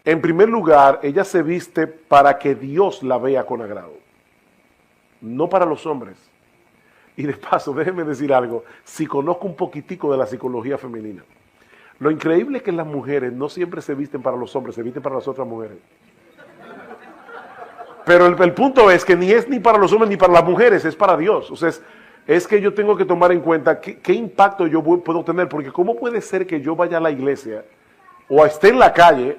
En primer lugar, ella se viste para que Dios la vea con agrado, no para los hombres. Y de paso, déjenme decir algo, si conozco un poquitico de la psicología femenina, lo increíble es que las mujeres no siempre se visten para los hombres, se visten para las otras mujeres. Pero el punto es que ni es ni para los hombres ni para las mujeres, es para Dios. O sea, es que yo tengo que tomar en cuenta qué impacto yo puedo tener, porque ¿cómo puede ser que yo vaya a la iglesia o esté en la calle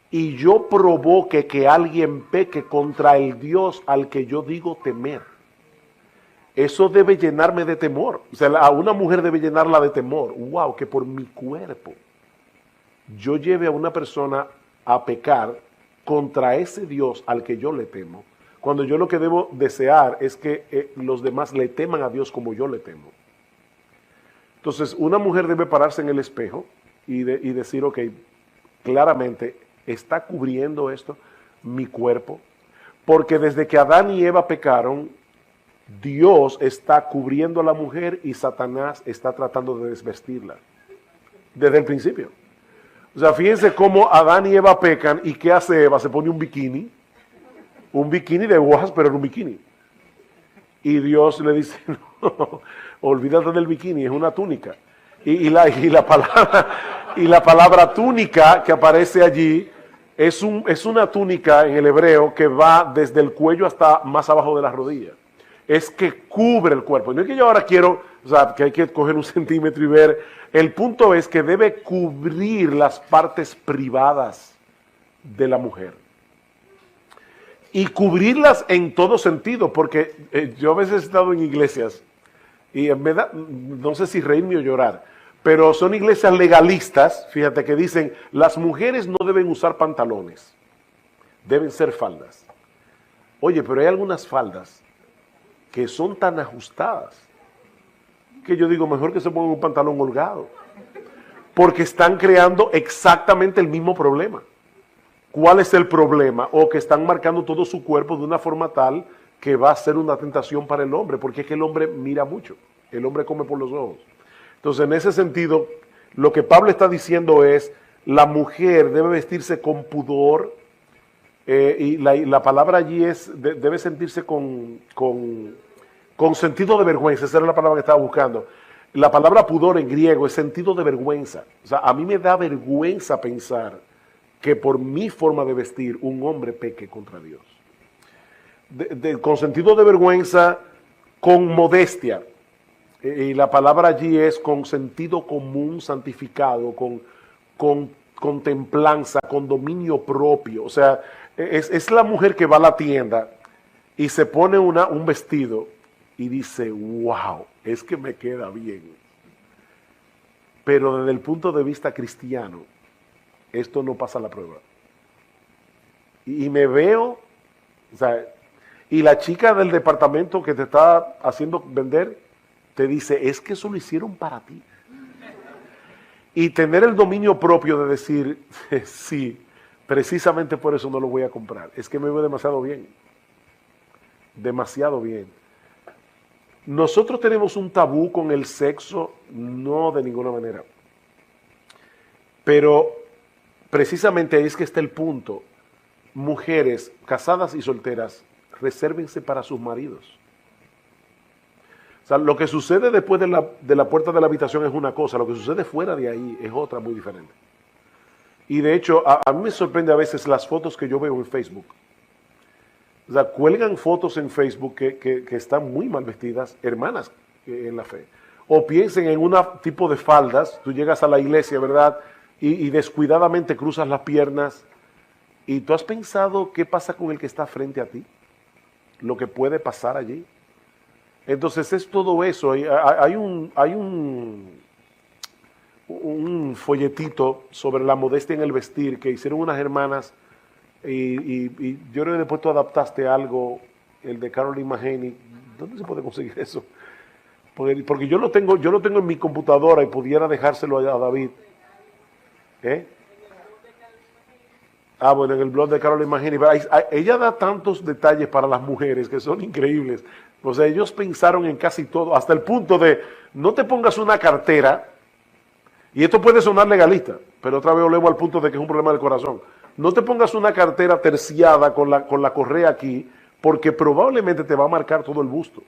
y yo provoque que alguien peque contra el Dios al que yo digo temer? Eso debe llenarme de temor. O sea, a una mujer debe llenarla de temor. Wow, que por mi cuerpo yo lleve a una persona a pecar contra ese Dios al que yo le temo, cuando yo lo que debo desear es que los demás le teman a Dios como yo le temo. Entonces, una mujer debe pararse en el espejo y decir, ok, claramente, ¿está cubriendo esto mi cuerpo? Porque desde que Adán y Eva pecaron, Dios está cubriendo a la mujer y Satanás está tratando de desvestirla. Desde el principio. O sea, fíjense cómo Adán y Eva pecan y ¿qué hace Eva? Se pone un bikini de hojas, pero en un bikini. Y Dios le dice, no, olvídate del bikini, es una túnica. Y la palabra túnica que aparece allí es una túnica en el hebreo que va desde el cuello hasta más abajo de las rodillas. Es que cubre el cuerpo. No es que yo ahora quiero, o sea, que hay que coger un centímetro y ver. El punto es que debe cubrir las partes privadas de la mujer. Y cubrirlas en todo sentido, porque yo a veces he estado en iglesias y en verdad, no sé si reírme o llorar, pero son iglesias legalistas, fíjate, que dicen, las mujeres no deben usar pantalones, deben ser faldas. Oye, pero hay algunas faldas que son tan ajustadas que yo digo, mejor que se pongan un pantalón holgado, porque están creando exactamente el mismo problema. ¿Cuál es el problema? O que están marcando todo su cuerpo de una forma tal que va a ser una tentación para el hombre, porque es que el hombre mira mucho, el hombre come por los ojos. Entonces, en ese sentido, lo que Pablo está diciendo es, la mujer debe vestirse con pudor, y la palabra allí es, debe sentirse con sentido de vergüenza. Esa era la palabra que estaba buscando. La palabra pudor en griego es sentido de vergüenza. O sea, a mí me da vergüenza pensar que por mi forma de vestir un hombre peque contra Dios. Con sentido de vergüenza, con modestia. Y la palabra allí es con sentido común santificado, con templanza, con dominio propio. O sea, es la mujer que va a la tienda y se pone un vestido y dice, wow, es que me queda bien. Pero desde el punto de vista cristiano, esto no pasa la prueba. Y me veo, o sea, y la chica del departamento que te está haciendo vender, te dice, es que eso lo hicieron para ti. Y tener el dominio propio de decir, sí, precisamente por eso no lo voy a comprar. Es que me veo demasiado bien. Demasiado bien. Nosotros tenemos un tabú con el sexo, no de ninguna manera. Pero precisamente ahí es que está el punto. Mujeres casadas y solteras, resérvense para sus maridos. O sea, lo que sucede después de la puerta de la habitación es una cosa, lo que sucede fuera de ahí es otra muy diferente. Y de hecho, a mí me sorprende a veces las fotos que yo veo en Facebook. O sea, cuelgan fotos en Facebook que están muy mal vestidas, hermanas en la fe. O piensen en un tipo de faldas, tú llegas a la iglesia, ¿verdad? Y descuidadamente cruzas las piernas. ¿Y tú has pensado qué pasa con el que está frente a ti? Lo que puede pasar allí. Entonces es todo eso. Hay un folletito sobre la modestia en el vestir que hicieron unas hermanas. Y yo creo que después tú adaptaste algo, el de Caroline Mahaney. ¿Dónde se puede conseguir eso? Porque yo lo tengo en mi computadora y pudiera dejárselo a David. Bueno, en el blog de Caroline Mahaney. Ella da tantos detalles para las mujeres que son increíbles. O sea, ellos pensaron en casi todo, hasta el punto de, no te pongas una cartera, y esto puede sonar legalista, pero otra vez volvemos al punto de que es un problema del corazón. No te pongas una cartera terciada con la correa aquí, porque probablemente te va a marcar todo el busto.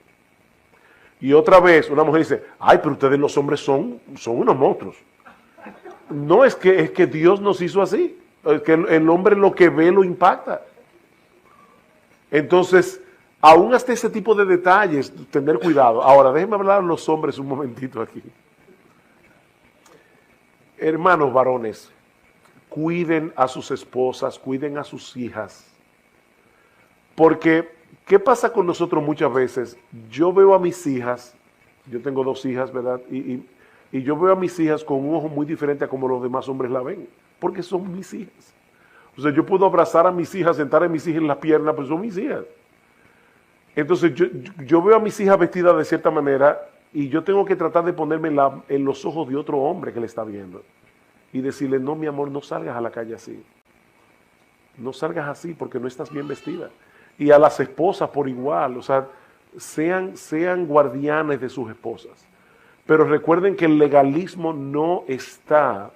Y otra vez una mujer dice, ay, pero ustedes los hombres son unos monstruos. No, es que Dios nos hizo así. Es que el hombre lo que ve lo impacta. Entonces, aún hasta ese tipo de detalles, tener cuidado. Ahora, déjenme hablar a los hombres un momentito aquí. Hermanos varones, cuiden a sus esposas, cuiden a sus hijas. Porque, ¿qué pasa con nosotros muchas veces? Yo veo a mis hijas, yo tengo 2 hijas, ¿verdad? Y yo veo a mis hijas con un ojo muy diferente a como los demás hombres la ven, porque son mis hijas. O sea, yo puedo abrazar a mis hijas, sentar a mis hijas en las piernas, pues son mis hijas. Entonces, yo veo a mis hijas vestidas de cierta manera y yo tengo que tratar de ponerme en los ojos de otro hombre que le está viendo y decirle, no, mi amor, no salgas a la calle así. No salgas así porque no estás bien vestida. Y a las esposas por igual, o sea, sean guardianes de sus esposas. Pero recuerden que el legalismo no está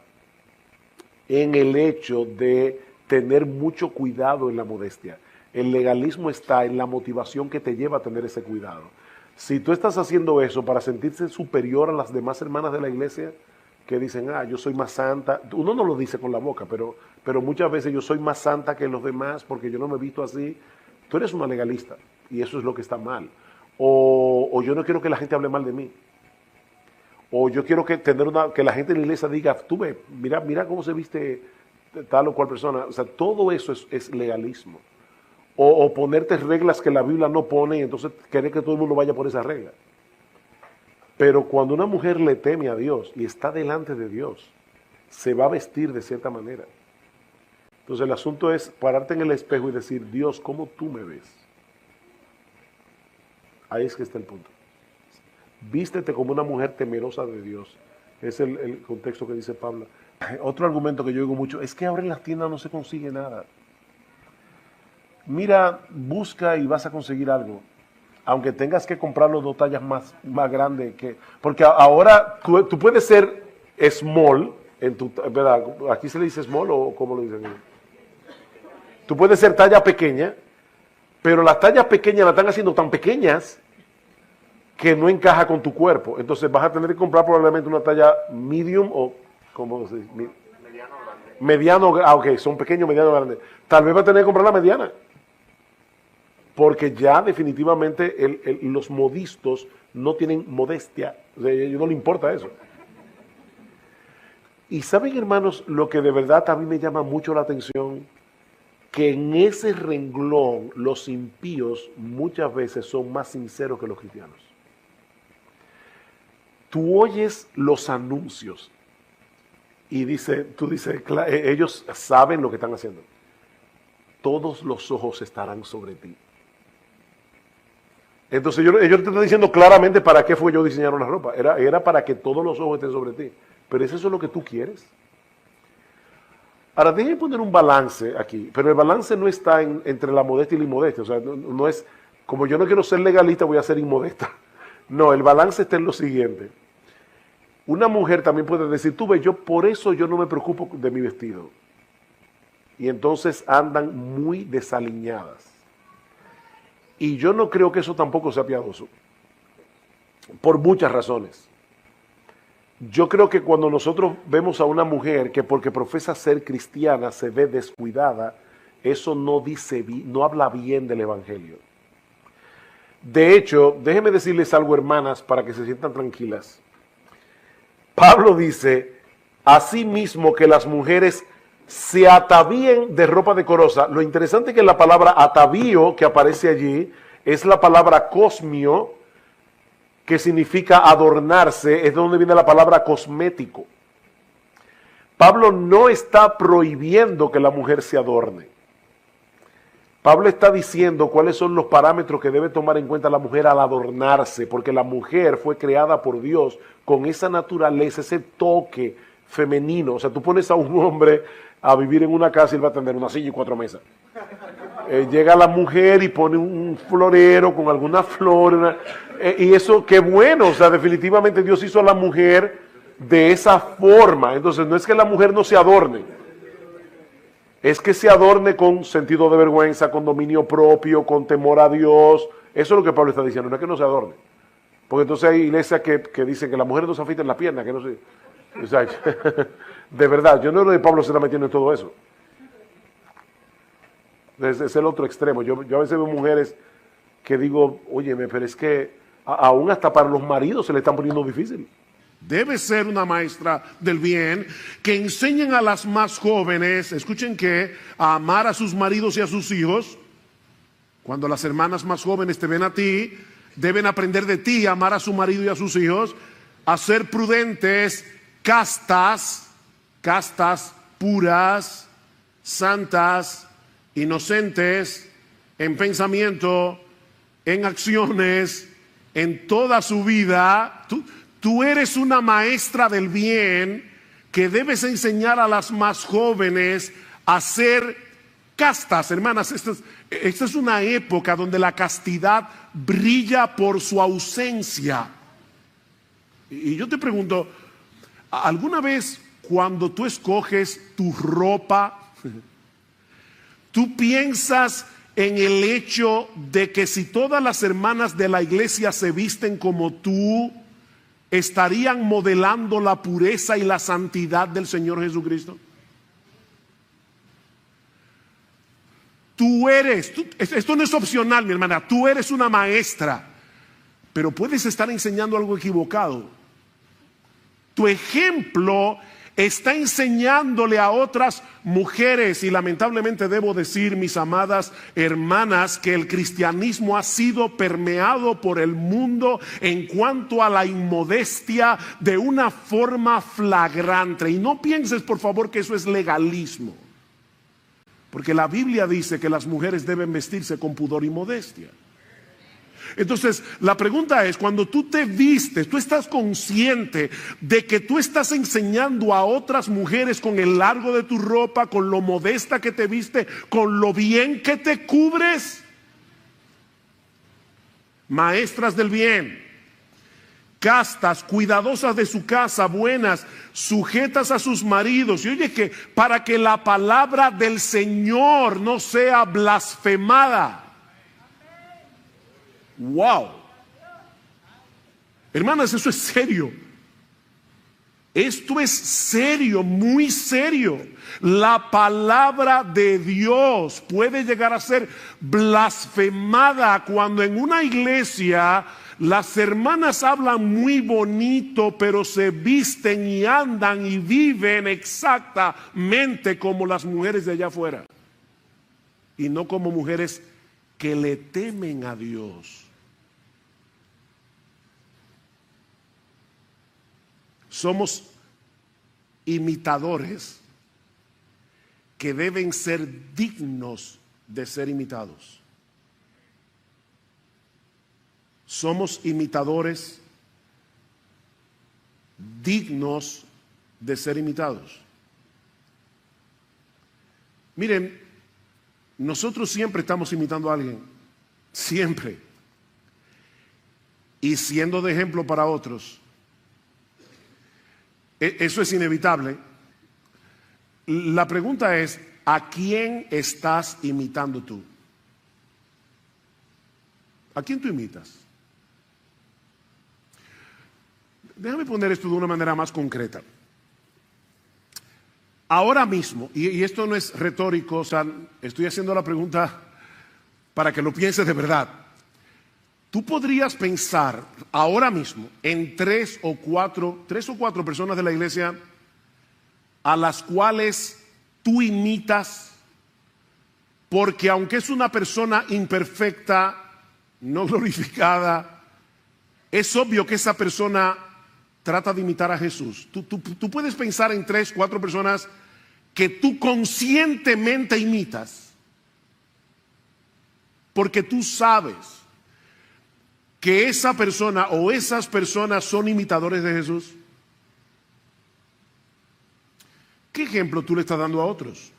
en el hecho de tener mucho cuidado en la modestia. El legalismo está en la motivación que te lleva a tener ese cuidado. Si tú estás haciendo eso para sentirse superior a las demás hermanas de la iglesia, que dicen, yo soy más santa, uno no lo dice con la boca, pero muchas veces yo soy más santa que los demás porque yo no me he visto así, tú eres una legalista y eso es lo que está mal. O yo no quiero que la gente hable mal de mí. O yo quiero que la gente en la iglesia diga, tú ve, mira cómo se viste tal o cual persona. O sea, todo eso es legalismo. O ponerte reglas que la Biblia no pone y entonces querer que todo el mundo vaya por esa regla. Pero cuando una mujer le teme a Dios y está delante de Dios, se va a vestir de cierta manera. Entonces el asunto es pararte en el espejo y decir, Dios, ¿cómo tú me ves? Ahí es que está el punto. Vístete como una mujer temerosa de Dios. Es el contexto que dice Pablo. Otro argumento que yo digo mucho, es que ahora en las tiendas no se consigue nada. Mira, busca y vas a conseguir algo. Aunque tengas que comprarlo 2 tallas más grandes. Porque ahora tú puedes ser small, ¿verdad? ¿Aquí se le dice small o cómo lo dicen? Tú puedes ser talla pequeña, pero las tallas pequeñas las están haciendo tan pequeñas que no encaja con tu cuerpo. Entonces vas a tener que comprar probablemente una talla medium o, ¿cómo se dice? Mediano, ok, son pequeños, mediano, grandes. Tal vez vas a tener que comprar la mediana. Porque ya definitivamente los modistos no tienen modestia. O sea, a ellos no les importa eso. Y saben, hermanos, lo que de verdad a mí me llama mucho la atención, que en ese renglón los impíos muchas veces son más sinceros que los cristianos. Tú oyes los anuncios y tú dices, ellos saben lo que están haciendo. Todos los ojos estarán sobre ti. Entonces ellos te están diciendo claramente para qué fue yo diseñaron la ropa. Era para que todos los ojos estén sobre ti. Pero ¿es eso lo que tú quieres? Ahora, déjenme poner un balance aquí. Pero el balance no está entre la modestia y la inmodestia. O sea, no es, como yo no quiero ser legalista, voy a ser inmodesta. No, el balance está en lo siguiente. Una mujer también puede decir, tú ves, por eso yo no me preocupo de mi vestido. Y entonces andan muy desaliñadas. Y yo no creo que eso tampoco sea piadoso, por muchas razones. Yo creo que cuando nosotros vemos a una mujer que porque profesa ser cristiana se ve descuidada, eso no habla bien del evangelio. De hecho, déjenme decirles algo, hermanas, para que se sientan tranquilas. Pablo dice, asimismo que las mujeres se atavíen de ropa decorosa. Lo interesante es que la palabra atavío que aparece allí es la palabra cosmio, que significa adornarse, es de donde viene la palabra cosmético. Pablo no está prohibiendo que la mujer se adorne. Pablo está diciendo cuáles son los parámetros que debe tomar en cuenta la mujer al adornarse, porque la mujer fue creada por Dios con esa naturaleza, ese toque femenino. O sea, tú pones a un hombre a vivir en una casa y él va a tener una silla y 4 mesas. Llega la mujer y pone un florero con alguna flor. Y eso, qué bueno. O sea, definitivamente Dios hizo a la mujer de esa forma. Entonces, no es que la mujer no se adorne. es que se adorne con sentido de vergüenza, con dominio propio, con temor a Dios. Eso es lo que Pablo está diciendo, no es que no se adorne. Porque entonces hay iglesias que dicen que las mujeres no se afeitan la pierna, que no se... O sea, de verdad, yo no creo que Pablo se está metiendo en todo eso. Es el otro extremo. Yo a veces veo mujeres que digo, óyeme, pero es que aún hasta para los maridos se le están poniendo difícil. Debe ser una maestra del bien que enseñen a las más jóvenes, escuchen que, a amar a sus maridos y a sus hijos. Cuando las hermanas más jóvenes te ven a ti, deben aprender de ti a amar a su marido y a sus hijos, a ser prudentes, castas, puras, santas, inocentes, en pensamiento, en acciones, en toda su vida. Tú eres una maestra del bien que debes enseñar a las más jóvenes a ser castas, hermanas. Esta es una época donde la castidad brilla por su ausencia. Y yo te pregunto, ¿alguna vez cuando tú escoges tu ropa, tú piensas en el hecho de que si todas las hermanas de la iglesia se visten como tú, estarían modelando la pureza y la santidad del Señor Jesucristo? Esto no es opcional, mi hermana, tú eres una maestra, pero puedes estar enseñando algo equivocado. Tu ejemplo está enseñándole a otras mujeres, y lamentablemente debo decir, mis amadas hermanas, que el cristianismo ha sido permeado por el mundo en cuanto a la inmodestia de una forma flagrante. Y no pienses, por favor, que eso es legalismo, porque la Biblia dice que las mujeres deben vestirse con pudor y modestia. Entonces, la pregunta es, cuando tú te vistes, tú estás consciente de que tú estás enseñando a otras mujeres con el largo de tu ropa, con lo modesta que te viste, con lo bien que te cubres. Maestras del bien, castas, cuidadosas de su casa, buenas, sujetas a sus maridos. Y oye, que para que la palabra del Señor no sea blasfemada. Wow, hermanas, eso es serio. Esto es serio, muy serio. La palabra de Dios puede llegar a ser blasfemada cuando en una iglesia las hermanas hablan muy bonito, pero se visten y andan y viven exactamente como las mujeres de allá afuera, y no como mujeres que le temen a Dios. Somos imitadores que deben ser dignos de ser imitados. Somos imitadores dignos de ser imitados. Miren, nosotros siempre estamos imitando a alguien, siempre, y siendo de ejemplo para otros. Eso es inevitable. La pregunta es, ¿a quién estás imitando tú? ¿A quién tú imitas? Déjame poner esto de una manera más concreta. Ahora mismo, y esto no es retórico, o sea, estoy haciendo la pregunta para que lo pienses de verdad. Tú podrías pensar ahora mismo en tres o cuatro personas de la iglesia a las cuales tú imitas, porque aunque es una persona imperfecta, no glorificada, es obvio que esa persona trata de imitar a Jesús. Tú puedes pensar en 3, 4 personas que tú conscientemente imitas, porque tú sabes que esa persona o esas personas son imitadores de Jesús. ¿Qué ejemplo tú le estás dando a otros?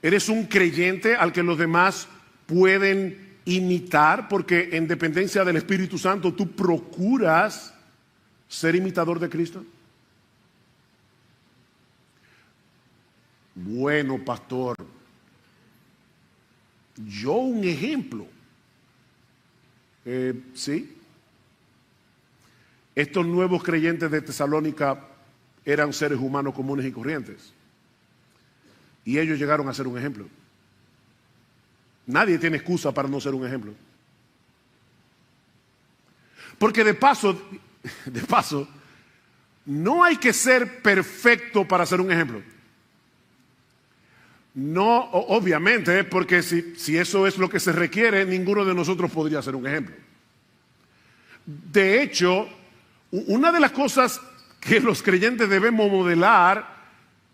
¿Eres un creyente al que los demás pueden imitar? Porque en dependencia del Espíritu Santo tú procuras ser imitador de Cristo. Bueno, pastor, yo un ejemplo. Sí. Estos nuevos creyentes de Tesalónica eran seres humanos comunes y corrientes. Y ellos llegaron a ser un ejemplo. Nadie tiene excusa para no ser un ejemplo. Porque de paso, no hay que ser perfecto para ser un ejemplo. No, obviamente, porque si eso es lo que se requiere, ninguno de nosotros podría ser un ejemplo. De hecho, una de las cosas que los creyentes debemos modelar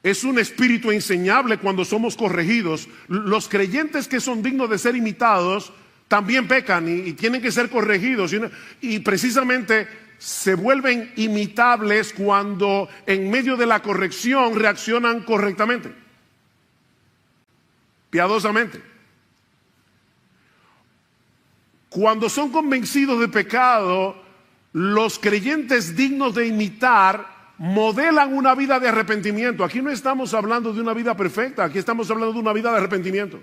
es un espíritu enseñable cuando somos corregidos. Los creyentes que son dignos de ser imitados también pecan y tienen que ser corregidos. Y precisamente se vuelven imitables cuando en medio de la corrección reaccionan correctamente, piadosamente. Cuando son convencidos de pecado, los creyentes dignos de imitar modelan una vida de arrepentimiento. Aquí no estamos hablando de una vida perfecta, aquí estamos hablando de una vida de arrepentimiento.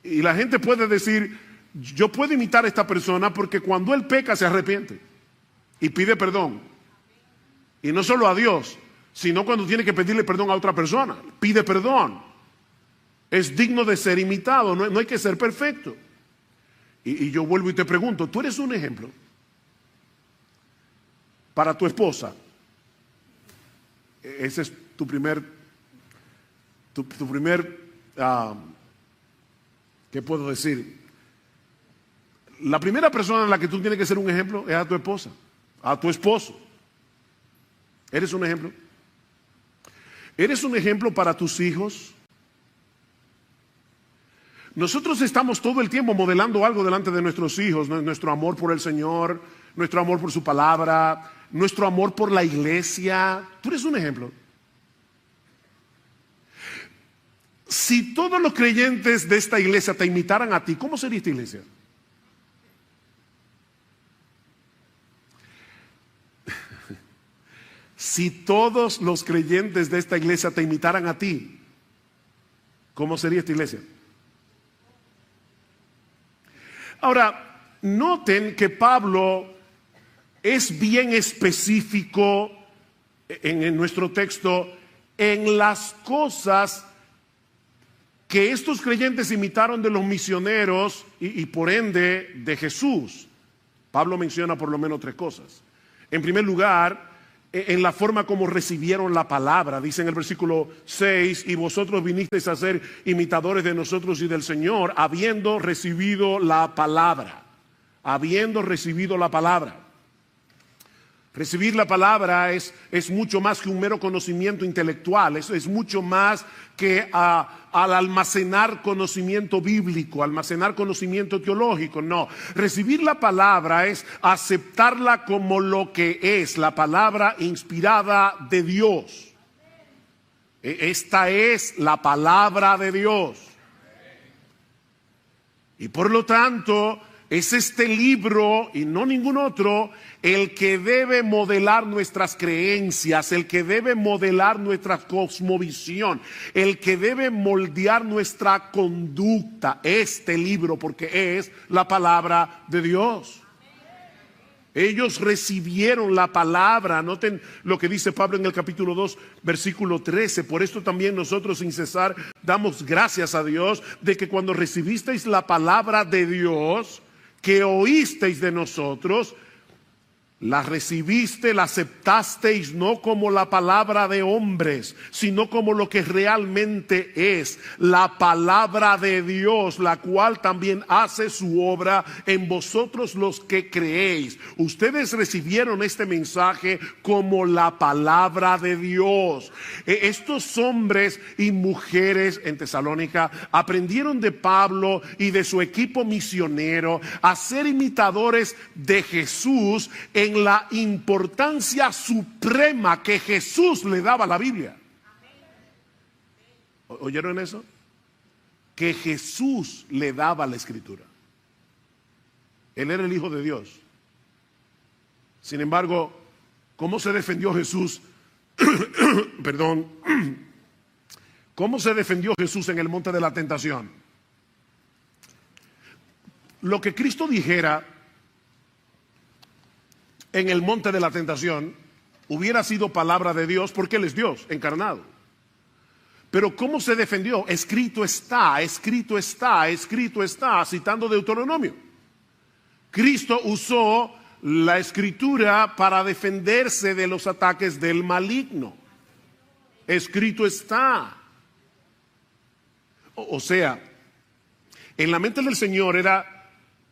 Y la gente puede decir, yo puedo imitar a esta persona porque cuando él peca se arrepiente y pide perdón. Y no solo a Dios, sino cuando tiene que pedirle perdón a otra persona. Pide perdón. Es digno de ser imitado, no hay que ser perfecto. Y yo vuelvo y te pregunto, ¿tú eres un ejemplo para tu esposa? Ese es tu primer, ¿qué puedo decir? La primera persona en la que tú tienes que ser un ejemplo es a tu esposa, a tu esposo. ¿Eres un ejemplo? ¿Eres un ejemplo para tus hijos? Nosotros estamos todo el tiempo modelando algo delante de nuestros hijos, nuestro amor por el Señor, nuestro amor por su palabra, nuestro amor por la iglesia. Tú eres un ejemplo. Si todos los creyentes de esta iglesia te imitaran a ti, ¿cómo sería esta iglesia? Si todos los creyentes de esta iglesia te imitaran a ti, ¿cómo sería esta iglesia? Ahora, noten que Pablo es bien específico en nuestro texto en las cosas que estos creyentes imitaron de los misioneros y por ende de Jesús. Pablo menciona por lo menos 3 cosas. En primer lugar, en la forma como recibieron la palabra. Dice en el versículo 6, y vosotros vinisteis a ser imitadores de nosotros y del Señor, habiendo recibido la palabra. Habiendo recibido la palabra. Recibir la palabra es mucho más que un mero conocimiento intelectual, es mucho más que al almacenar conocimiento bíblico, almacenar conocimiento teológico. No, recibir la palabra es aceptarla como lo que es, la palabra inspirada de Dios. Esta es la palabra de Dios. Y por lo tanto, es este libro y no ningún otro el que debe modelar nuestras creencias, el que debe modelar nuestra cosmovisión, el que debe moldear nuestra conducta. Este libro, porque es la palabra de Dios. Ellos recibieron la palabra. Noten lo que dice Pablo en el capítulo 2, versículo 13. Por esto también nosotros sin cesar damos gracias a Dios de que cuando recibisteis la palabra de Dios, que oísteis de nosotros, la recibiste, la aceptasteis no como la palabra de hombres, sino como lo que realmente es, la palabra de Dios, la cual también hace su obra en vosotros los que creéis. Ustedes recibieron este mensaje como la palabra de Dios. Estos hombres y mujeres en Tesalónica aprendieron de Pablo y de su equipo misionero a ser imitadores de Jesús en la importancia suprema que Jesús le daba a la Biblia. ¿Oyeron eso? Que Jesús le daba la Escritura. Él era el Hijo de Dios. Sin embargo, ¿cómo se defendió Jesús? Perdón. ¿Cómo se defendió Jesús en el monte de la tentación? Lo que Cristo dijera en el monte de la tentación hubiera sido palabra de Dios, porque Él es Dios encarnado. Pero ¿cómo se defendió? Escrito está, escrito está, escrito está, citando Deuteronomio. Cristo usó la escritura para defenderse de los ataques del maligno. Escrito está. O sea, en la mente del Señor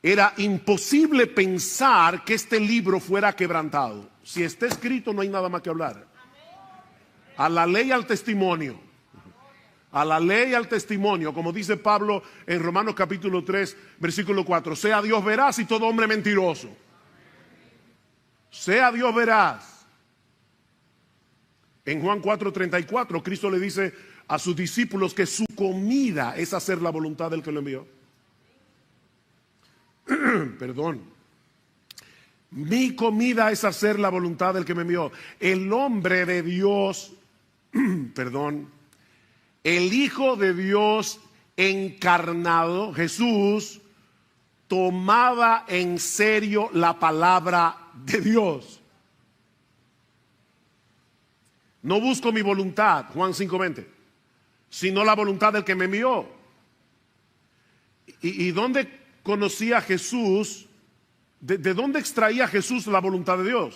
era imposible pensar que este libro fuera quebrantado. Si está escrito, no hay nada más que hablar. A la ley, al testimonio. A la ley, al testimonio, como dice Pablo en Romanos capítulo 3, versículo 4. Sea Dios veraz y todo hombre mentiroso. Sea Dios veraz. En Juan 4:34, Cristo le dice a sus discípulos que su comida es hacer la voluntad del que lo envió. Perdón. Mi comida es hacer la voluntad del que me envió. El hombre de Dios, perdón, el Hijo de Dios encarnado, Jesús, tomaba en serio la palabra de Dios. No busco mi voluntad, Juan 5:20, sino la voluntad del que me envió. ¿Y dónde conocía Jesús? ¿De dónde extraía Jesús la voluntad de Dios?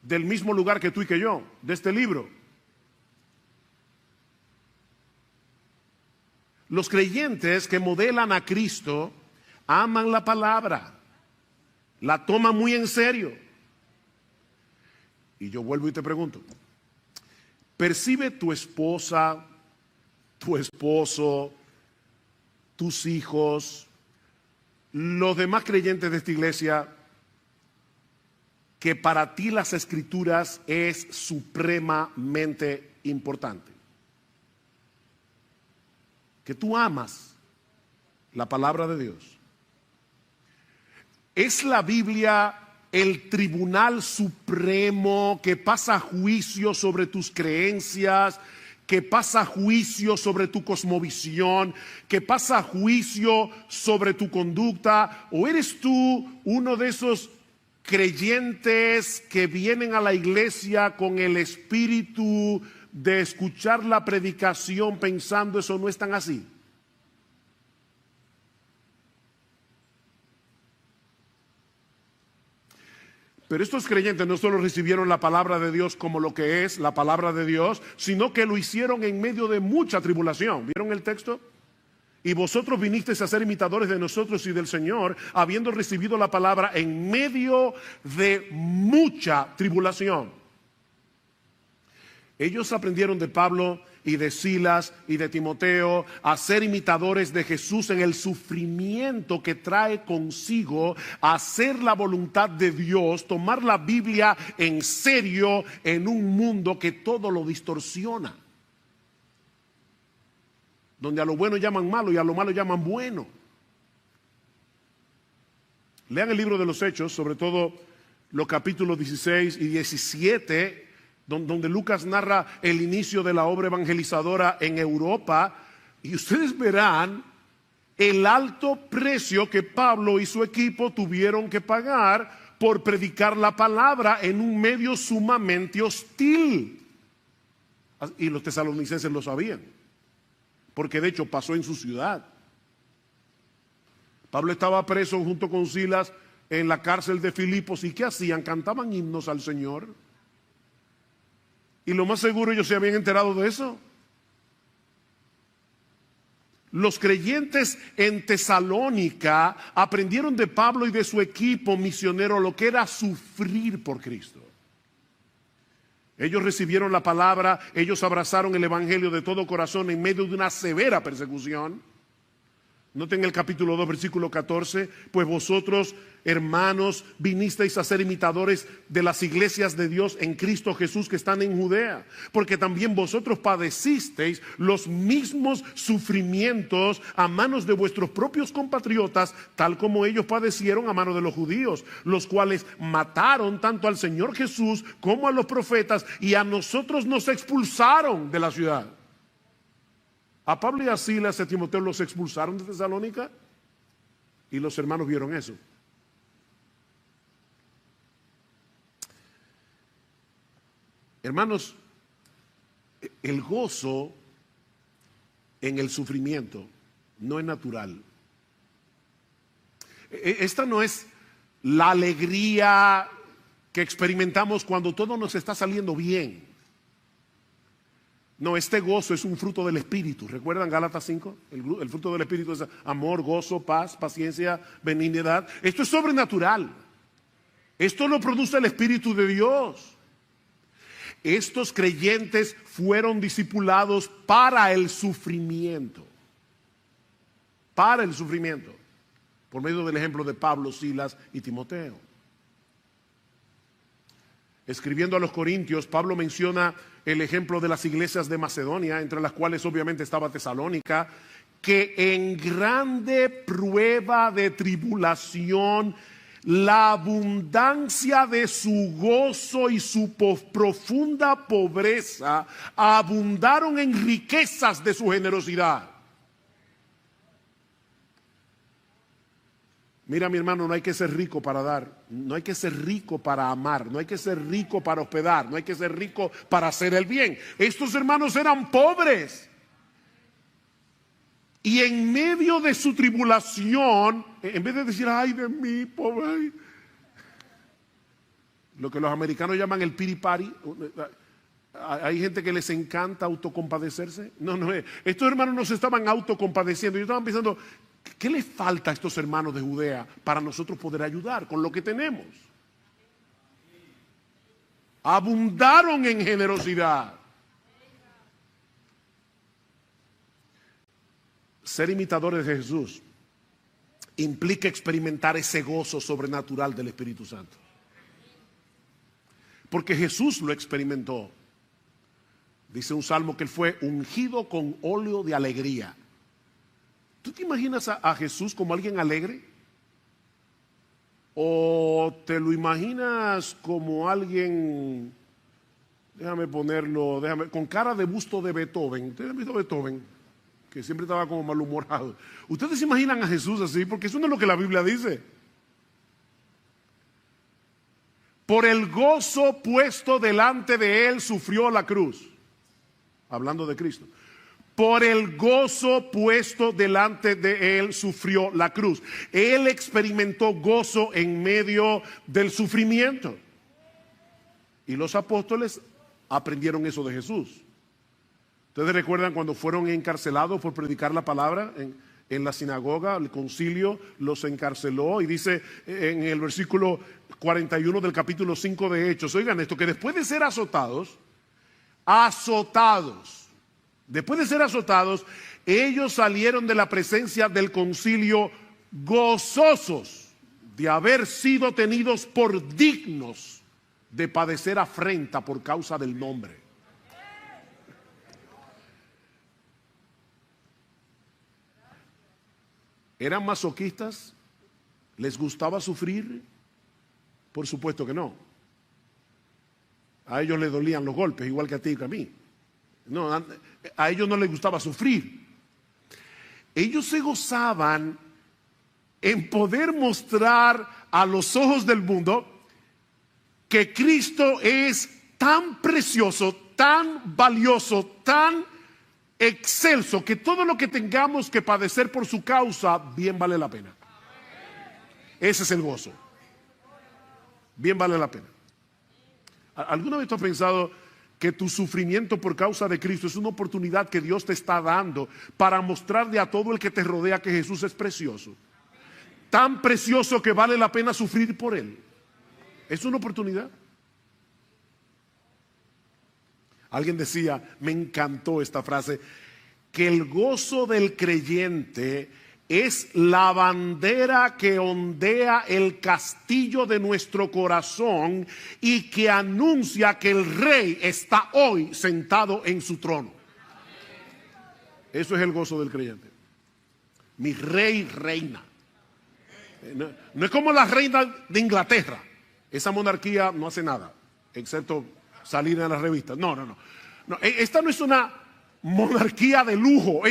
Del mismo lugar que tú y que yo, de este libro. Los creyentes que modelan a Cristo aman la palabra, la toman muy en serio. Y yo vuelvo y te pregunto, ¿percibe tu esposa, tu esposo, tus hijos, los demás creyentes de esta iglesia, que para ti las escrituras es supremamente importante? Que tú amas la palabra de Dios. ¿Es la Biblia el tribunal supremo que pasa juicio sobre tus creencias, que pasa juicio sobre tu cosmovisión, que pasa juicio sobre tu conducta? ¿O eres tú uno de esos creyentes que vienen a la iglesia con el espíritu de escuchar la predicación pensando eso no es tan así? Pero estos creyentes no solo recibieron la palabra de Dios como lo que es la palabra de Dios, sino que lo hicieron en medio de mucha tribulación. ¿Vieron el texto? Y vosotros vinisteis a ser imitadores de nosotros y del Señor, habiendo recibido la palabra en medio de mucha tribulación. Ellos aprendieron de Pablo y de Silas y de Timoteo a ser imitadores de Jesús en el sufrimiento que trae consigo hacer la voluntad de Dios, tomar la Biblia en serio en un mundo que todo lo distorsiona, donde a lo bueno llaman malo y a lo malo llaman bueno. Lean el libro de los Hechos, sobre todo los capítulos 16 y 17, donde Lucas narra el inicio de la obra evangelizadora en Europa, y ustedes verán el alto precio que Pablo y su equipo tuvieron que pagar por predicar la palabra en un medio sumamente hostil. Y los tesalonicenses lo sabían, porque de hecho pasó en su ciudad. Pablo estaba preso junto con Silas en la cárcel de Filipos, y ¿qué hacían? Cantaban himnos al Señor. Y lo más seguro ellos se habían enterado de eso. Los creyentes en Tesalónica aprendieron de Pablo y de su equipo misionero lo que era sufrir por Cristo. Ellos recibieron la palabra, ellos abrazaron el evangelio de todo corazón en medio de una severa persecución. Noten el capítulo 2, versículo 14. Pues vosotros, hermanos, vinisteis a ser imitadores de las iglesias de Dios en Cristo Jesús que están en Judea, porque también vosotros padecisteis los mismos sufrimientos a manos de vuestros propios compatriotas, tal como ellos padecieron a manos de los judíos, los cuales mataron tanto al Señor Jesús como a los profetas, y a nosotros nos expulsaron de la ciudad. A Pablo y a Silas y a Timoteo los expulsaron de Tesalónica y los hermanos vieron eso. Hermanos, el gozo en el sufrimiento no es natural. Esta no es la alegría que experimentamos cuando todo nos está saliendo bien. No, este gozo es un fruto del Espíritu. ¿Recuerdan Gálatas 5? El fruto del Espíritu es amor, gozo, paz, paciencia, benignidad. Esto es sobrenatural. Esto lo produce el Espíritu de Dios. Estos creyentes fueron discipulados para el sufrimiento. Para el sufrimiento. Por medio del ejemplo de Pablo, Silas y Timoteo. Escribiendo a los Corintios, Pablo menciona el ejemplo de las iglesias de Macedonia, entre las cuales obviamente estaba Tesalónica, que en grande prueba de tribulación, la abundancia de su gozo y su profunda pobreza abundaron en riquezas de su generosidad. Mira, mi hermano, no hay que ser rico para dar, no hay que ser rico para amar, no hay que ser rico para hospedar, no hay que ser rico para hacer el bien. Estos hermanos eran pobres. Y en medio de su tribulación, en vez de decir, ay de mí, pobre, lo que los americanos llaman el pity party, hay gente que les encanta autocompadecerse. No, estos hermanos no se estaban autocompadeciendo, ellos estaban pensando, ¿qué les falta a estos hermanos de Judea para nosotros poder ayudar con lo que tenemos? Abundaron en generosidad. Ser imitadores de Jesús implica experimentar ese gozo sobrenatural del Espíritu Santo. Porque Jesús lo experimentó. Dice un salmo que él fue ungido con óleo de alegría. ¿Tú te imaginas a Jesús como alguien alegre? ¿O te lo imaginas como alguien, déjame ponerlo, con cara de busto de Beethoven? ¿Ustedes han visto Beethoven? Que siempre estaba como malhumorado. ¿Ustedes se imaginan a Jesús así? Porque eso no es lo que la Biblia dice. Por el gozo puesto delante de él sufrió la cruz. Hablando de Cristo. Por el gozo puesto delante de él sufrió la cruz. Él experimentó gozo en medio del sufrimiento. Y los apóstoles aprendieron eso de Jesús. ¿Ustedes recuerdan cuando fueron encarcelados por predicar la palabra en la sinagoga? El concilio los encarceló y dice en el versículo 41 del capítulo 5 de Hechos, oigan esto, que después de ser azotados, ellos salieron de la presencia del concilio gozosos de haber sido tenidos por dignos de padecer afrenta por causa del nombre. ¿Eran masoquistas? ¿Les gustaba sufrir? Por supuesto que no. A ellos les dolían los golpes, igual que a ti y a mí. No, a ellos no les gustaba sufrir. Ellos se gozaban en poder mostrar a los ojos del mundo que Cristo es tan precioso, tan valioso, tan excelso, que todo lo que tengamos que padecer por su causa, bien vale la pena. Ese es el gozo. Bien vale la pena. ¿Alguna vez tú has pensado que tu sufrimiento por causa de Cristo es una oportunidad que Dios te está dando para mostrarle a todo el que te rodea que Jesús es precioso? Tan precioso que vale la pena sufrir por Él. Es una oportunidad. Alguien decía, me encantó esta frase, que el gozo del creyente es la bandera que ondea el castillo de nuestro corazón y que anuncia que el Rey está hoy sentado en su trono. Eso es el gozo del creyente. Mi Rey reina. No es como la reina de Inglaterra. Esa monarquía no hace nada, excepto salir en las revistas. No. Esta no es una monarquía de lujo.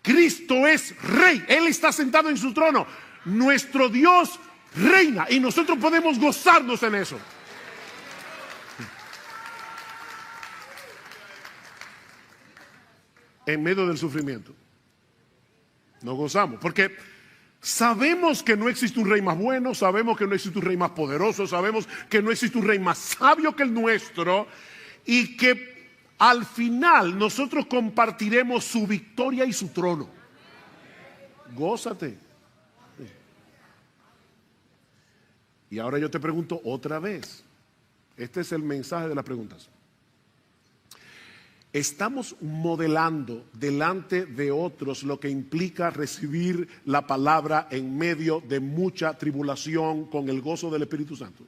Cristo es rey. Él está sentado en su trono. Nuestro Dios reina y nosotros podemos gozarnos en eso. En medio del sufrimiento nos gozamos, porque sabemos que no existe un rey más bueno, sabemos que no existe un rey más poderoso, sabemos que no existe un rey más sabio que el nuestro, y que al final nosotros compartiremos su victoria y su trono. Gózate. Y ahora yo te pregunto otra vez. Este es el mensaje de las preguntas. Estamos modelando delante de otros lo que implica recibir la palabra en medio de mucha tribulación con el gozo del Espíritu Santo.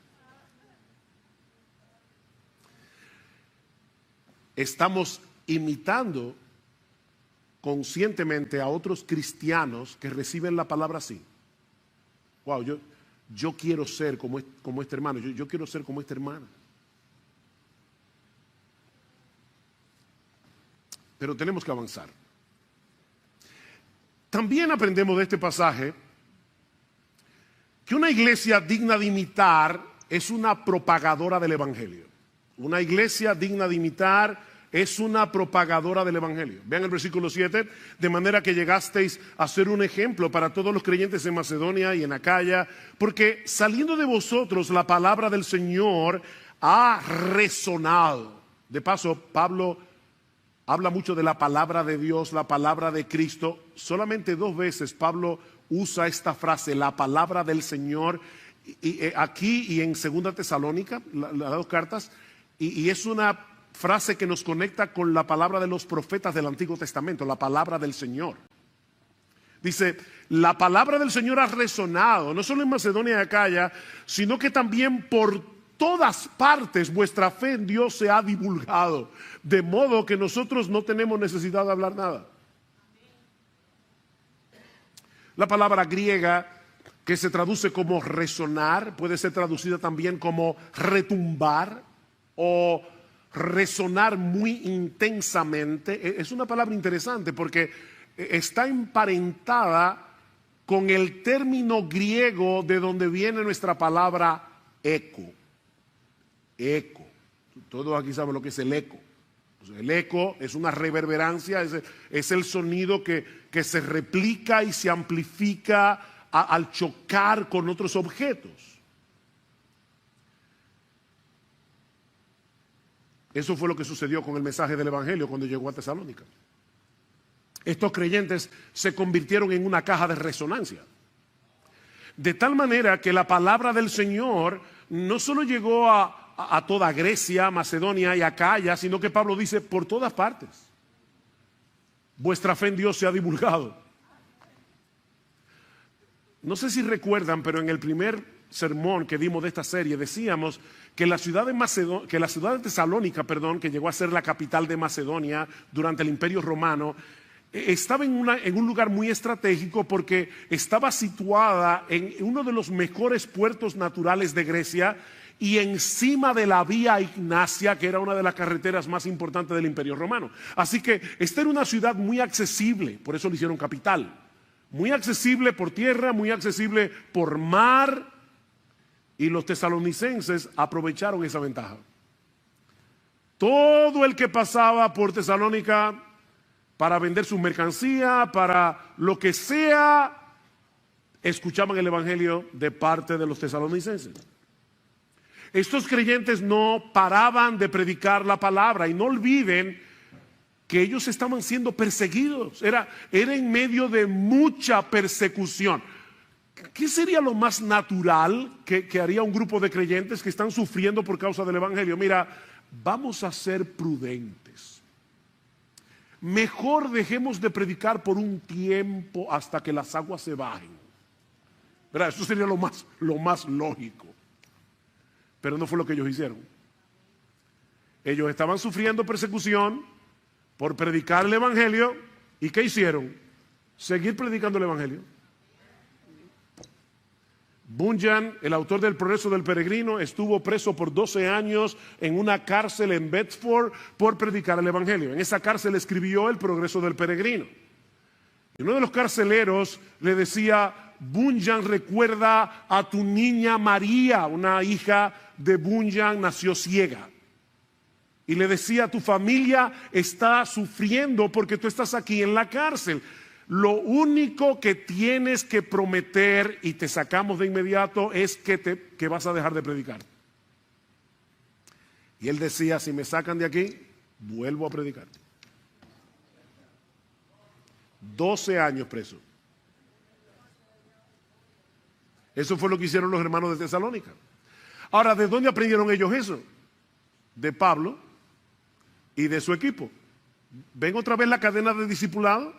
Estamos imitando conscientemente a otros cristianos que reciben la palabra así. Wow, yo quiero ser como este hermano, yo quiero ser como esta hermana. Pero tenemos que avanzar. También aprendemos de este pasaje que una iglesia digna de imitar es una propagadora del Evangelio. Una iglesia digna de imitar es una propagadora del Evangelio. Vean el versículo 7, de manera que llegasteis a ser un ejemplo para todos los creyentes en Macedonia y en Acaya, porque saliendo de vosotros la palabra del Señor ha resonado. De paso, Pablo habla mucho de la palabra de Dios, la palabra de Cristo. Solamente 2 veces Pablo usa esta frase, la palabra del Señor, aquí y en 2 Tesalónica, las 2 cartas, y es una frase que nos conecta con la palabra de los profetas del Antiguo Testamento, la palabra del Señor. Dice, la palabra del Señor ha resonado, no solo en Macedonia y Acaya, sino que también por todas partes vuestra fe en Dios se ha divulgado, de modo que nosotros no tenemos necesidad de hablar nada. La palabra griega que se traduce como resonar puede ser traducida también como retumbar o resonar muy intensamente. Es una palabra interesante porque está emparentada con el término griego de donde viene nuestra palabra eco. Eco. Todos aquí saben lo que es el eco. El eco es una reverberancia, es el sonido que se replica y se amplifica al chocar con otros objetos. Eso fue lo que sucedió con el mensaje del Evangelio cuando llegó a Tesalónica. Estos creyentes se convirtieron en una caja de resonancia. De tal manera que la palabra del Señor no solo llegó a toda Grecia, Macedonia y Acaya, sino que Pablo dice por todas partes. Vuestra fe en Dios se ha divulgado. No sé si recuerdan, pero en el primer sermón que dimos de esta serie decíamos que la ciudad de Tesalónica, que llegó a ser la capital de Macedonia durante el Imperio Romano, estaba en un lugar muy estratégico porque estaba situada en uno de los mejores puertos naturales de Grecia y encima de la vía Ignacia, que era una de las carreteras más importantes del Imperio Romano. Así que esta era una ciudad muy accesible, por eso le hicieron capital. Muy accesible por tierra, muy accesible por mar, y los tesalonicenses aprovecharon esa ventaja. Todo el que pasaba por Tesalónica para vender su mercancía, para lo que sea, escuchaban el Evangelio de parte de los tesalonicenses. Estos creyentes no paraban de predicar la palabra, y no olviden que ellos estaban siendo perseguidos. Era en medio de mucha persecución. ¿Qué sería lo más natural que haría un grupo de creyentes que están sufriendo por causa del Evangelio? Mira, vamos a ser prudentes. Mejor dejemos de predicar por un tiempo hasta que las aguas se bajen. ¿Verdad? Eso sería lo más lógico. Pero no fue lo que ellos hicieron. Ellos estaban sufriendo persecución por predicar el Evangelio. ¿Y qué hicieron? Seguir predicando el Evangelio. Bunyan, el autor del Progreso del Peregrino, estuvo preso por 12 años en una cárcel en Bedford por predicar el Evangelio. En esa cárcel escribió el Progreso del Peregrino. Y uno de los carceleros le decía: Bunyan recuerda a tu niña María, una hija de Bunyan, nació ciega. Y le decía: tu familia está sufriendo porque tú estás aquí en la cárcel. Lo único que tienes que prometer, y te sacamos de inmediato, es que vas a dejar de predicar. Y él decía: si me sacan de aquí, vuelvo a predicar. 12 años preso. Eso fue lo que hicieron los hermanos de Tesalónica. Ahora, ¿de dónde aprendieron ellos eso? De Pablo y de su equipo. ¿Ven otra vez la cadena de discipulado?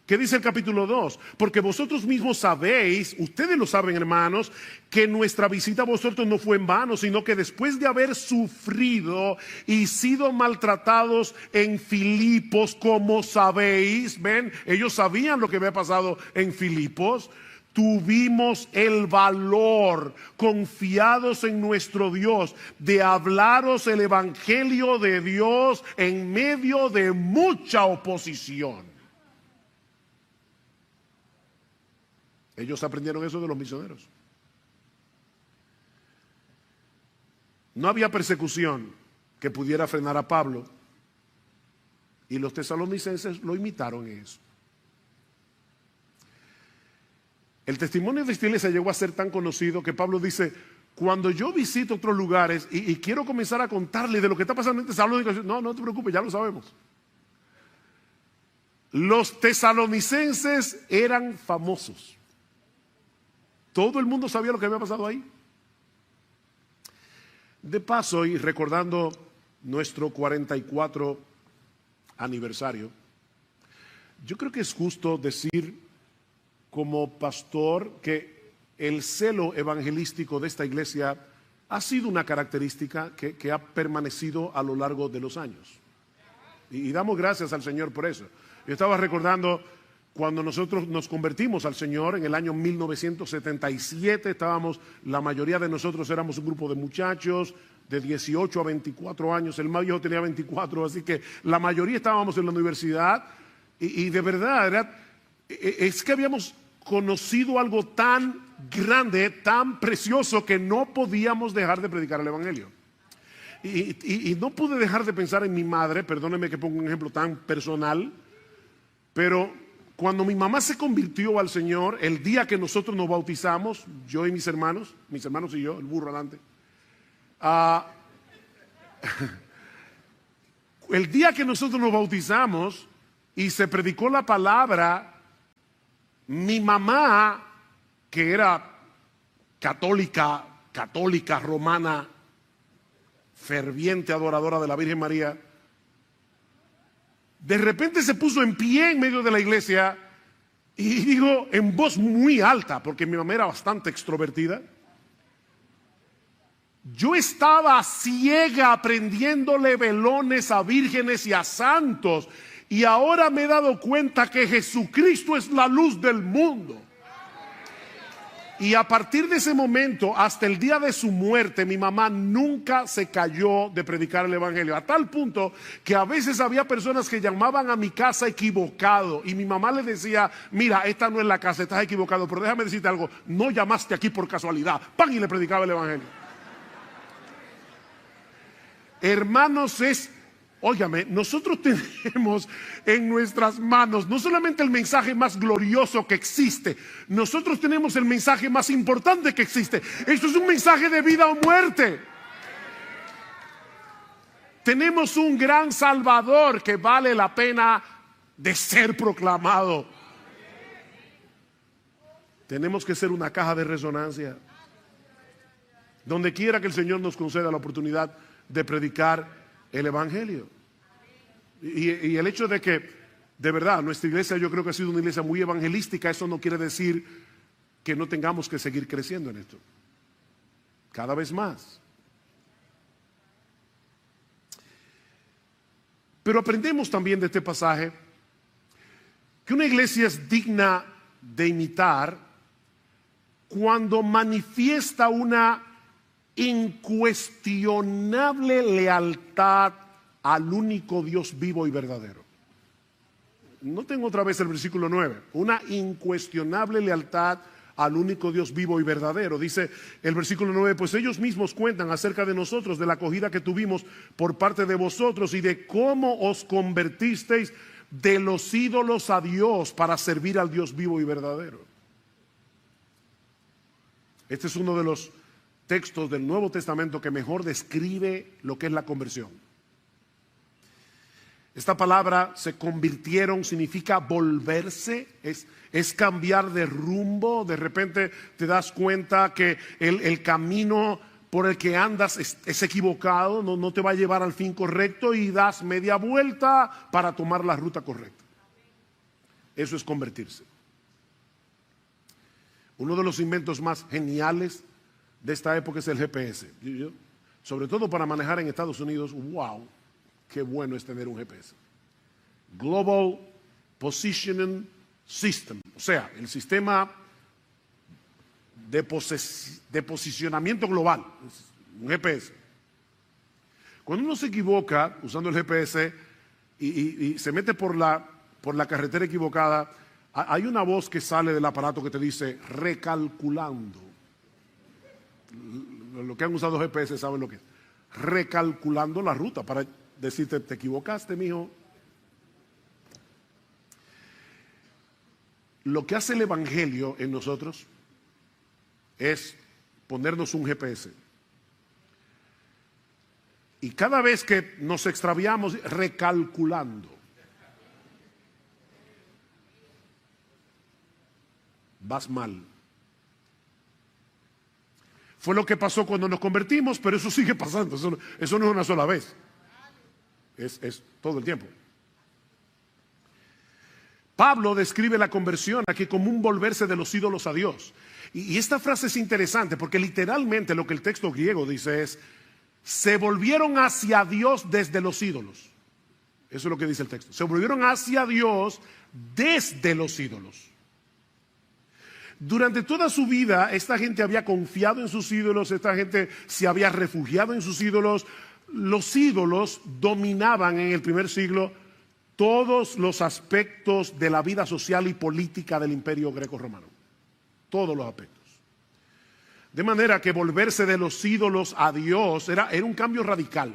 ¿Qué dice el capítulo 2? Porque vosotros mismos sabéis, ustedes lo saben, hermanos, que nuestra visita a vosotros no fue en vano, sino que después de haber sufrido y sido maltratados en Filipos, como sabéis, ven, ellos sabían lo que había pasado en Filipos, tuvimos el valor, confiados en nuestro Dios, de hablaros el evangelio de Dios en medio de mucha oposición. Ellos aprendieron eso de los misioneros. No había persecución que pudiera frenar a Pablo, y los tesalonicenses lo imitaron en eso. El testimonio de esta iglesia llegó a ser tan conocido que Pablo dice: cuando yo visito otros lugares y quiero comenzar a contarle de lo que está pasando en Tesalónica, no te preocupes, ya lo sabemos. Los tesalonicenses eran famosos. Todo el mundo sabía lo que había pasado ahí. De paso, y recordando nuestro 44 aniversario, yo creo que es justo decir como pastor que el celo evangelístico de esta iglesia ha sido una característica que ha permanecido a lo largo de los años. Y damos gracias al Señor por eso. Yo estaba recordando cuando nosotros nos convertimos al Señor en el año 1977, la mayoría de nosotros éramos un grupo de muchachos de 18 a 24 años, el más viejo tenía 24, así que la mayoría estábamos en la universidad y de verdad es que habíamos conocido algo tan grande, tan precioso, que no podíamos dejar de predicar el Evangelio. Y no pude dejar de pensar en mi madre, perdónenme que ponga un ejemplo tan personal, pero cuando mi mamá se convirtió al Señor, el día que nosotros nos bautizamos, yo y mis hermanos y yo, el burro adelante, el día que nosotros nos bautizamos y se predicó la palabra, mi mamá, que era católica romana, ferviente adoradora de la Virgen María, de repente se puso en pie en medio de la iglesia y dijo en voz muy alta, porque mi mamá era bastante extrovertida: yo estaba ciega aprendiéndole velones a vírgenes y a santos, y ahora me he dado cuenta que Jesucristo es la luz del mundo. Y a partir de ese momento, hasta el día de su muerte, mi mamá nunca se calló de predicar el Evangelio, a tal punto que a veces había personas que llamaban a mi casa equivocado, y mi mamá le decía: mira, esta no es la casa, estás equivocado, pero déjame decirte algo, no llamaste aquí por casualidad. ¡Pam! Y le predicaba el Evangelio. Hermanos, óigame, nosotros tenemos en nuestras manos no solamente el mensaje más glorioso que existe, nosotros tenemos el mensaje más importante que existe. Esto es un mensaje de vida o muerte. Tenemos un gran Salvador que vale la pena de ser proclamado. Tenemos que ser una caja de resonancia. Donde quiera que el Señor nos conceda la oportunidad de predicar el Evangelio. Y el hecho de que, de verdad, nuestra iglesia, yo creo que ha sido una iglesia muy evangelística, eso no quiere decir que no tengamos que seguir creciendo en esto. Cada vez más. Pero aprendemos también de este pasaje que una iglesia es digna de imitar cuando manifiesta una incuestionable lealtad al único Dios vivo y verdadero. Noten otra vez el versículo 9. Una incuestionable lealtad al único Dios vivo y verdadero. Dice el versículo 9, pues ellos mismos cuentan acerca de nosotros, de la acogida que tuvimos por parte de vosotros y de cómo os convertisteis de los ídolos a Dios para servir al Dios vivo y verdadero. Este es uno de los textos del Nuevo Testamento que mejor describe lo que es la conversión. Esta palabra se convirtieron significa volverse, es cambiar de rumbo. De repente te das cuenta que el camino por el que andas es equivocado, no te va a llevar al fin correcto y das media vuelta para tomar la ruta correcta. Eso es convertirse. Uno de los inventos más geniales de esta época es el GPS. Sobre todo para manejar en Estados Unidos, wow, qué bueno es tener un GPS. Global Positioning System, o sea, el sistema de posicionamiento global, un GPS. Cuando uno se equivoca usando el GPS y se mete por la carretera equivocada, hay una voz que sale del aparato que te dice recalculando. Lo que han usado GPS saben lo que es. Recalculando la ruta para decirte, te equivocaste, mijo. Lo que hace el Evangelio en nosotros es ponernos un GPS. Y cada vez que nos extraviamos, recalculando. Vas mal. Fue lo que pasó cuando nos convertimos, pero eso sigue pasando. Eso no es una sola vez. Es todo el tiempo. Pablo describe la conversión aquí como un volverse de los ídolos a Dios. Y esta frase es interesante porque literalmente lo que el texto griego dice es, se volvieron hacia Dios desde los ídolos. Eso es lo que dice el texto. Se volvieron hacia Dios desde los ídolos. Durante toda su vida, esta gente había confiado en sus ídolos, esta gente se había refugiado en sus ídolos. Los ídolos dominaban en el primer siglo todos los aspectos de la vida social y política del imperio greco-romano. Todos los aspectos. De manera que volverse de los ídolos a Dios era un cambio radical.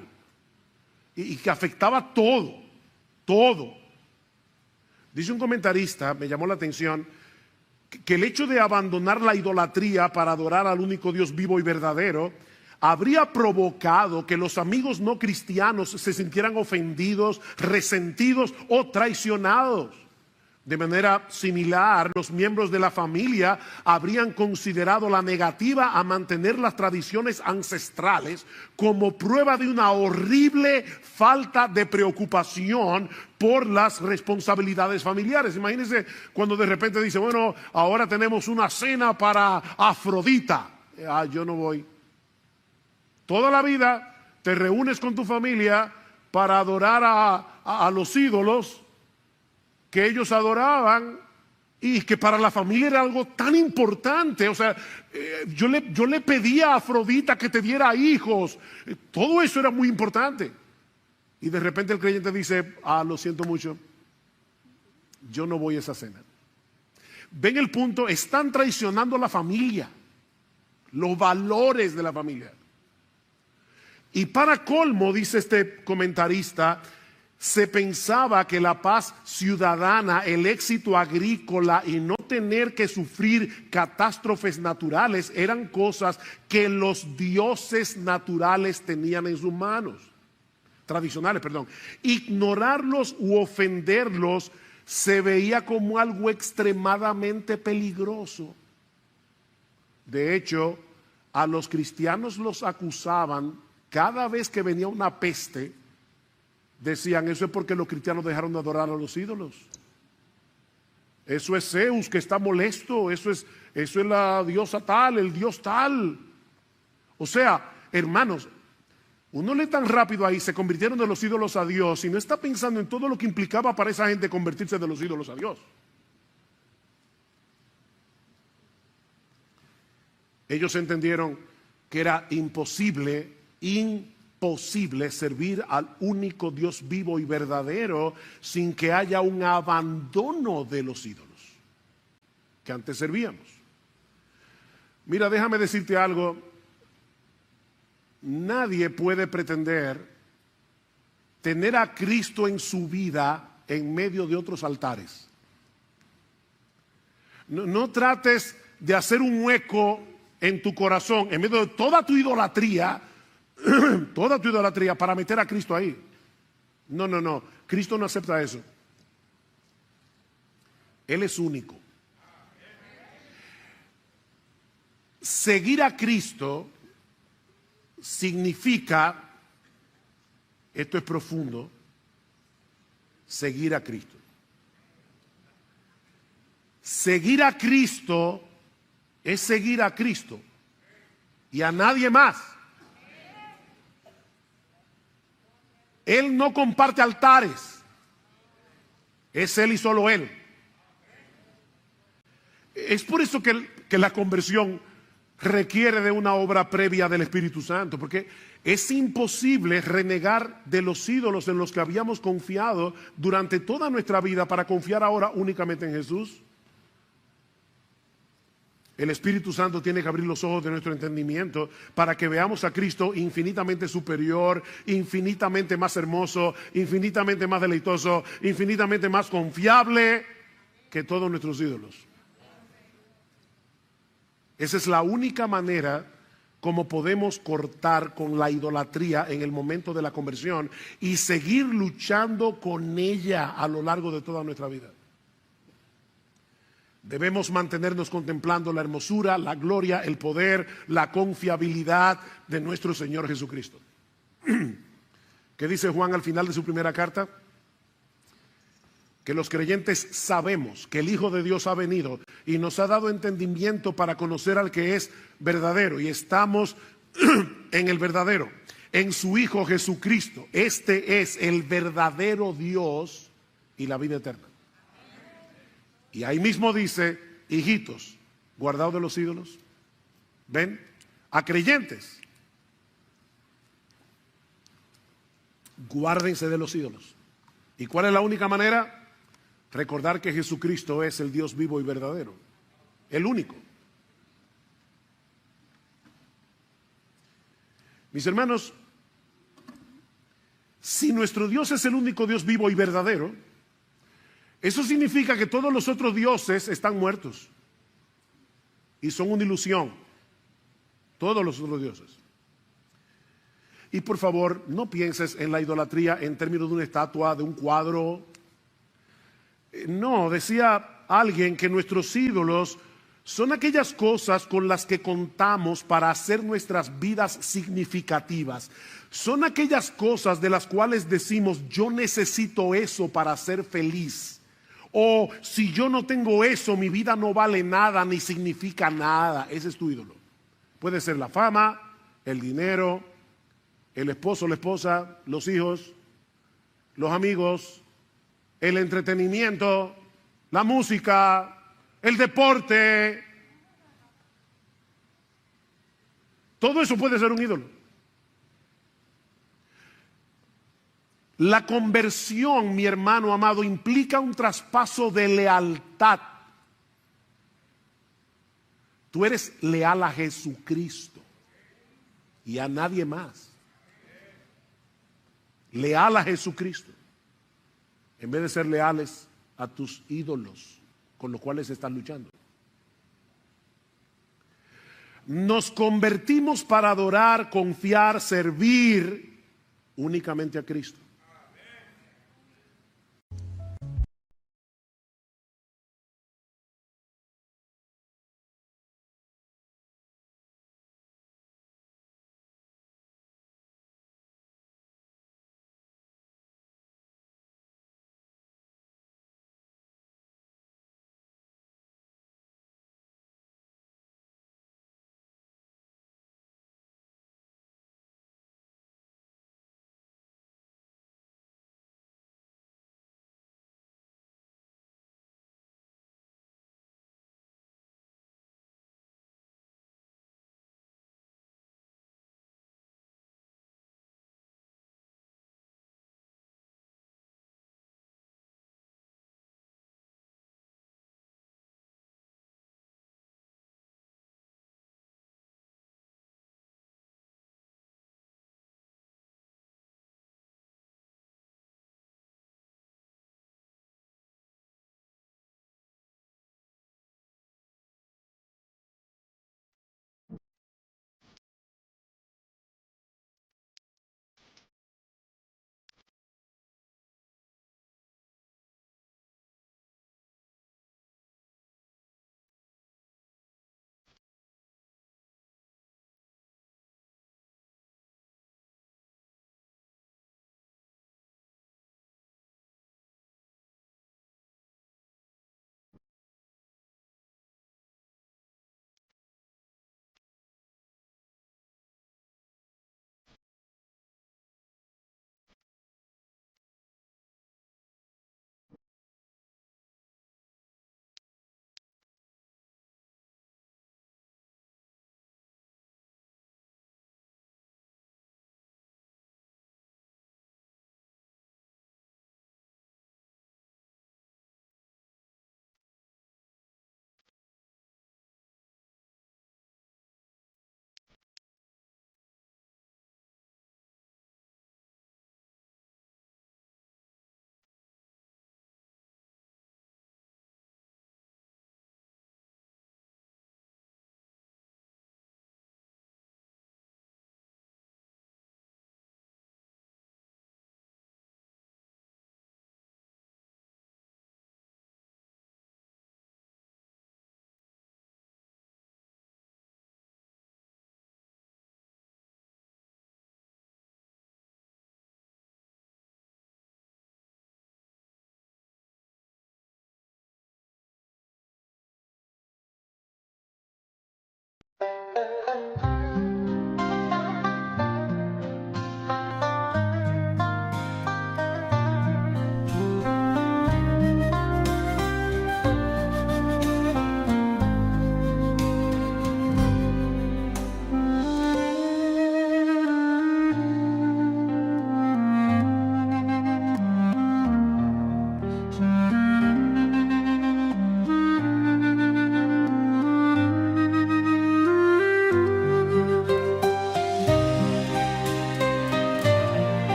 Y que afectaba todo. Todo. Dice un comentarista, me llamó la atención, que el hecho de abandonar la idolatría para adorar al único Dios vivo y verdadero habría provocado que los amigos no cristianos se sintieran ofendidos, resentidos o traicionados. De manera similar, los miembros de la familia habrían considerado la negativa a mantener las tradiciones ancestrales como prueba de una horrible falta de preocupación por las responsabilidades familiares. Imagínense cuando de repente dice, bueno, ahora tenemos una cena para Afrodita. Yo no voy. Toda la vida te reúnes con tu familia para adorar a los ídolos que ellos adoraban y que para la familia era algo tan importante. O sea, yo le pedía a Afrodita que te diera hijos. Todo eso era muy importante. Y de repente el creyente dice, lo siento mucho, yo no voy a esa cena. ¿Ven el punto? Están traicionando a la familia, los valores de la familia. Y para colmo, dice este comentarista, se pensaba que la paz ciudadana, el éxito agrícola y no tener que sufrir catástrofes naturales eran cosas que los dioses naturales tenían en sus manos. Tradicionales, perdón. Ignorarlos u ofenderlos se veía como algo extremadamente peligroso. De hecho, a los cristianos los acusaban cada vez que venía una peste. Decían, eso es porque los cristianos dejaron de adorar a los ídolos. Eso es Zeus que está molesto, eso es la diosa tal, el dios tal. O sea, hermanos, uno lee tan rápido ahí, se convirtieron de los ídolos a Dios y no está pensando en todo lo que implicaba para esa gente convertirse de los ídolos a Dios. Ellos entendieron que era imposible servir al único Dios vivo y verdadero sin que haya un abandono de los ídolos que antes servíamos. Mira, déjame decirte algo. Nadie puede pretender tener a Cristo en su vida en medio de otros altares. No trates de hacer un hueco en tu corazón, en medio de toda tu idolatría, para meter a Cristo ahí. No. Cristo no acepta eso. Él es único. Seguir a Cristo significa, esto es profundo, seguir a Cristo. Seguir a Cristo es seguir a Cristo y a nadie más. Él no comparte altares, es Él y solo Él. Es por eso que la conversión requiere de una obra previa del Espíritu Santo, porque es imposible renegar de los ídolos en los que habíamos confiado durante toda nuestra vida para confiar ahora únicamente en Jesús. El Espíritu Santo tiene que abrir los ojos de nuestro entendimiento para que veamos a Cristo infinitamente superior, infinitamente más hermoso, infinitamente más deleitoso, infinitamente más confiable que todos nuestros ídolos. Esa es la única manera como podemos cortar con la idolatría en el momento de la conversión y seguir luchando con ella a lo largo de toda nuestra vida. Debemos mantenernos contemplando la hermosura, la gloria, el poder, la confiabilidad de nuestro Señor Jesucristo. ¿Qué dice Juan al final de su primera carta? Que los creyentes sabemos que el Hijo de Dios ha venido y nos ha dado entendimiento para conocer al que es verdadero, y estamos en el verdadero, en su Hijo Jesucristo. Este es el verdadero Dios y la vida eterna. Y ahí mismo dice: hijitos, guardaos de los ídolos. ¿Ven? A creyentes, guárdense de los ídolos. ¿Y cuál es la única manera? Recordar que Jesucristo es el Dios vivo y verdadero, el único. Mis hermanos, si nuestro Dios es el único Dios vivo y verdadero, eso significa que todos los otros dioses están muertos y son una ilusión. Todos los otros dioses. Y por favor, no pienses en la idolatría en términos de una estatua, de un cuadro. No, decía alguien que nuestros ídolos son aquellas cosas con las que contamos para hacer nuestras vidas significativas. Son aquellas cosas de las cuales decimos: yo necesito eso para ser feliz. O si yo no tengo eso, mi vida no vale nada ni significa nada. Ese es tu ídolo. Puede ser la fama, el dinero, el esposo, la esposa, los hijos, los amigos, el entretenimiento, la música, el deporte. Todo eso puede ser un ídolo. La conversión, mi hermano amado, implica un traspaso de lealtad. Tú eres leal a Jesucristo y a nadie más. Leal a Jesucristo, en vez de ser leales a tus ídolos con los cuales estás luchando. Nos convertimos para adorar, confiar, servir únicamente a Cristo.